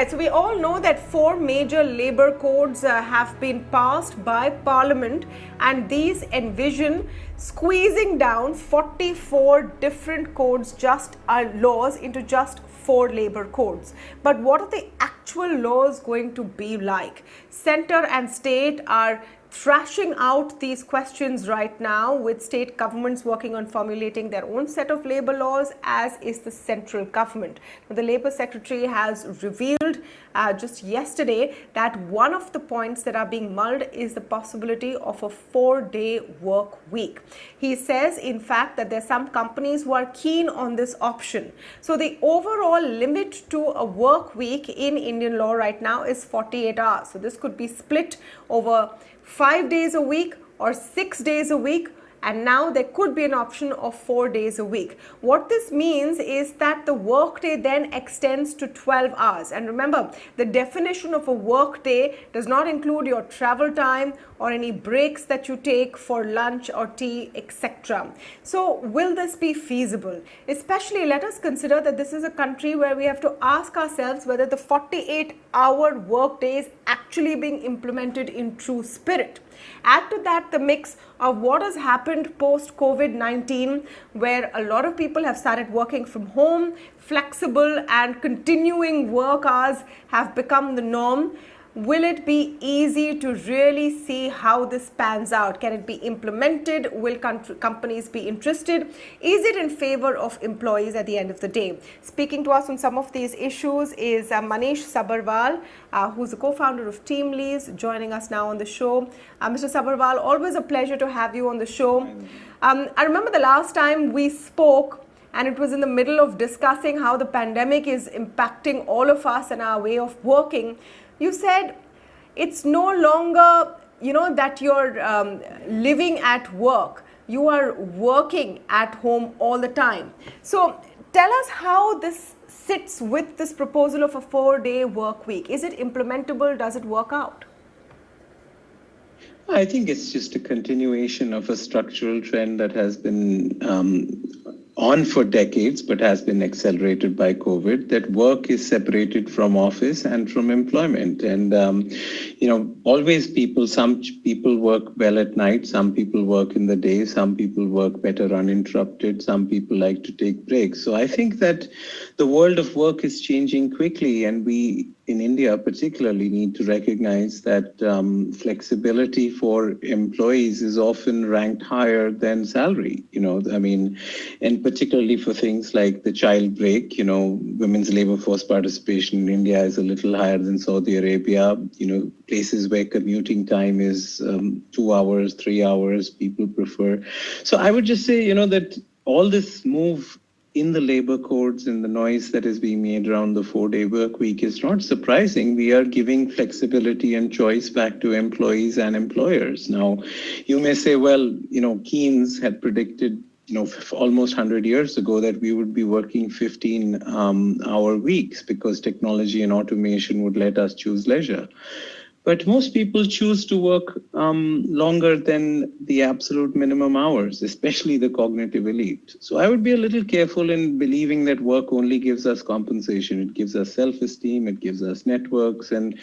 Right, so we all know that 4 major labour codes have been passed by Parliament, and these envision squeezing down 44 different codes, laws, into just 4 labour codes. But what are the actual laws going to be like? Centre and state are thrashing out these questions right now, with state governments working on formulating their own set of labour laws, as is the central government. Now, the Labour Secretary has revealed just yesterday that one of the points that are being mulled is the possibility of a 4-day work week. He says, in fact, that there are some companies who are keen on this option. So the overall limit to a work week in Indian law right now is 48 hours. So this could be split over 5 days a week or 6 days a week, and now there could be an option of 4 days a week. What this means is that the workday then extends to 12 hours. And remember, the definition of a workday does not include your travel time or any breaks that you take for lunch or tea, etc. So will this be feasible? Especially, let us consider that this is a country where we have to ask ourselves whether the 48-hour workday is actually being implemented in true spirit. Add to that the mix of what has happened post-COVID-19, where a lot of people have started working from home, flexible and continuing work hours have become the norm. Will it be easy to really see how this pans out? Can it be implemented? Will companies be interested? Is it in favor of employees at the end of the day? Speaking to us on some of these issues is Manish Sabharwal, who's the co-founder of Teamlease, joining us now on the show. Mr. Sabharwal, always a pleasure to have you on the show. I remember the last time we spoke, and it was in the middle of discussing how the pandemic is impacting all of us and our way of working. You said it's no longer, that you're living at work. You are working at home all the time. So tell us how this sits with this proposal of a 4-day work week. Is it implementable? Does it work out? I think it's just a continuation of a structural trend that has been on for decades, but has been accelerated by COVID, that work is separated from office and from employment. And, always some people work well at night, some people work in the day, some people work better uninterrupted, some people like to take breaks. So I think that the world of work is changing quickly, and we in India particularly need to recognize that flexibility for employees is often ranked higher than salary, and particularly for things like the child break, women's labor force participation in India is a little higher than Saudi Arabia, places where commuting time is 2 hours, 3 hours, people prefer. So I would just say, that all this move in the labor codes and the noise that is being made around the 4-day work week is not surprising. We are giving flexibility and choice back to employees and employers. Now, you may say, well, Keynes had predicted, almost 100 years ago that we would be working 15-hour weeks because technology and automation would let us choose leisure. But most people choose to work longer than the absolute minimum hours, especially the cognitive elite. So I would be a little careful in believing that work only gives us compensation. It gives us self-esteem, it gives us networks, and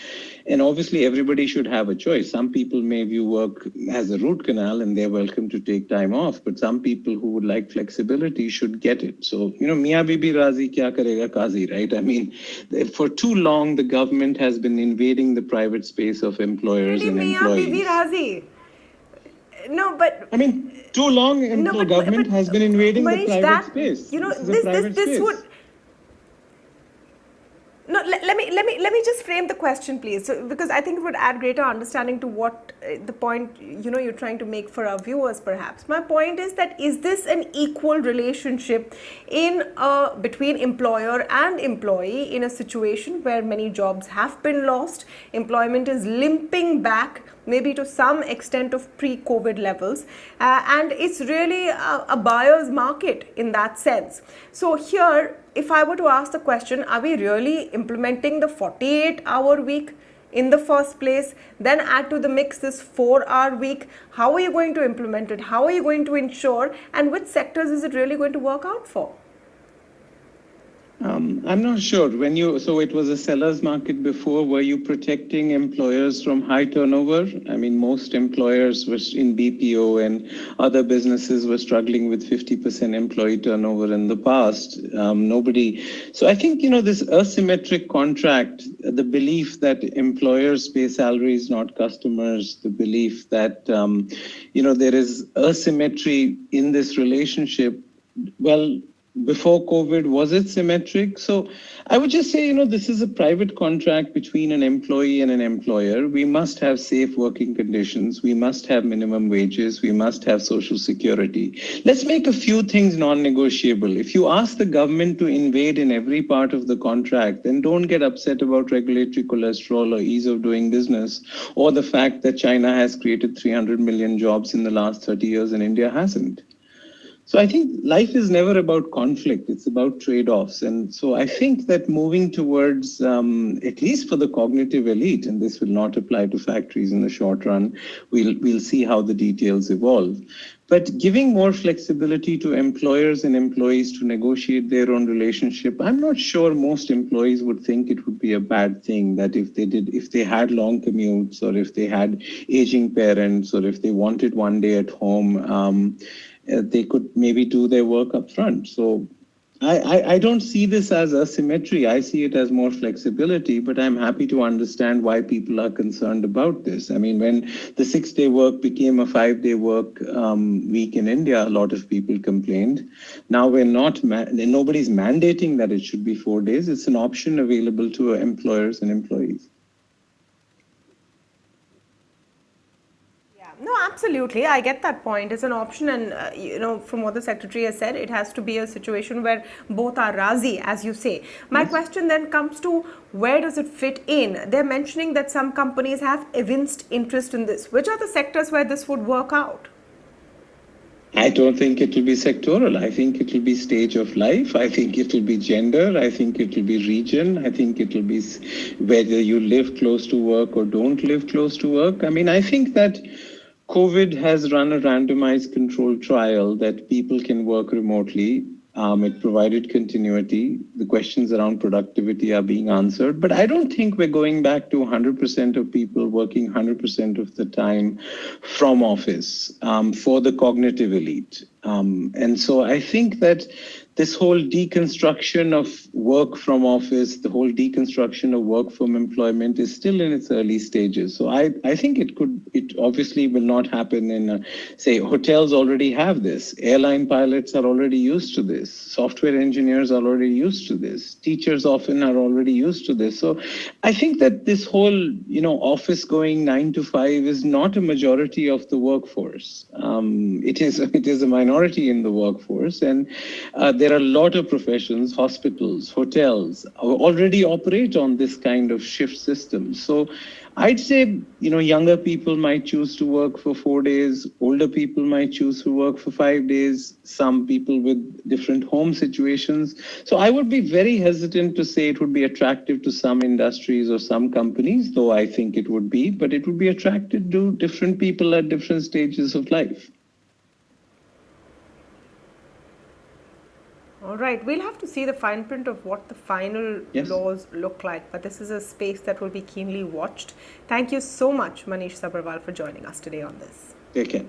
obviously everybody should have a choice. Some people may view work as a root canal and they're welcome to take time off, but some people who would like flexibility should get it. So, Miya Bibi Razi kya karega Kazi, right? I mean, for too long, the government has been invading the private space of employers and employees. No, but I mean, too long government has been invading Manish, the private space. This would. No, let me just frame the question, please, because I think it would add greater understanding to what the point you're trying to make for our viewers. Perhaps my point is that is this an equal relationship between employer and employee in a situation where many jobs have been lost, employment is limping back maybe to some extent of pre-COVID levels, and it's really a buyer's market in that sense. So here, if I were to ask the question, are we really implementing the 48-hour week in the first place, then add to the mix this 4-hour week, how are you going to implement it? How are you going to ensure? And which sectors is it really going to work out for? I'm not sure. So it was a seller's market before. Were you protecting employers from high turnover? I mean, most employers were in BPO and other businesses were struggling with 50% employee turnover in the past. Nobody. So I think, this asymmetric contract, the belief that employers pay salaries, not customers, the belief that, there is asymmetry in this relationship. Well, before COVID, was it symmetric? So I would just say, this is a private contract between an employee and an employer. We must have safe working conditions. We must have minimum wages. We must have social security. Let's make a few things non-negotiable. If you ask the government to invade in every part of the contract, then don't get upset about regulatory cholesterol or ease of doing business, or the fact that China has created 300 million jobs in the last 30 years and India hasn't. So I think life is never about conflict, it's about trade-offs. And so I think that moving towards, at least for the cognitive elite, and this will not apply to factories in the short run, we'll see how the details evolve. But giving more flexibility to employers and employees to negotiate their own relationship, I'm not sure most employees would think it would be a bad thing, that if they had long commutes, or if they had aging parents, or if they wanted one day at home, they could maybe do their work up front. So I don't see this as asymmetry. I see it as more flexibility, but I'm happy to understand why people are concerned about this. I mean, when the 6-day work became a 5-day work week in India, a lot of people complained. Now nobody's mandating that it should be 4 days. It's an option available to employers and employees. No, absolutely. I get that point. It's an option, and from what the secretary has said, it has to be a situation where both are razi, as you say. My question then comes to, where does it fit in? They're mentioning that some companies have evinced interest in this. Which are the sectors where this would work out? I don't think it will be sectoral. I think it will be stage of life. I think it will be gender. I think it will be region. I think it will be whether you live close to work or don't live close to work. I mean, I think that COVID has run a randomized controlled trial that people can work remotely. It provided continuity. The questions around productivity are being answered. But I don't think we're going back to 100% of people working 100% of the time from office for the cognitive elite. And so I think that this whole deconstruction of work from office, the whole deconstruction of work from employment is still in its early stages. So I think it obviously will not happen in, say, hotels already have this. Airline pilots are already used to this. Software engineers are already used to this. Teachers often are already used to this. So I think that this whole, office going 9 to 5 is not a majority of the workforce. It is a minority in the workforce. And there are a lot of professions, hospitals, hotels, already operate on this kind of shift system. So I'd say, younger people might choose to work for 4 days, older people might choose to work for 5 days, some people with different home situations. So I would be very hesitant to say it would be attractive to some industries or some companies, though I think it would be, but it would be attractive to different people at different stages of life. All right, we'll have to see the fine print of what the final laws look like, but this is a space that will be keenly watched. Thank you so much, Manish Sabharwal, for joining us today on this. Take care.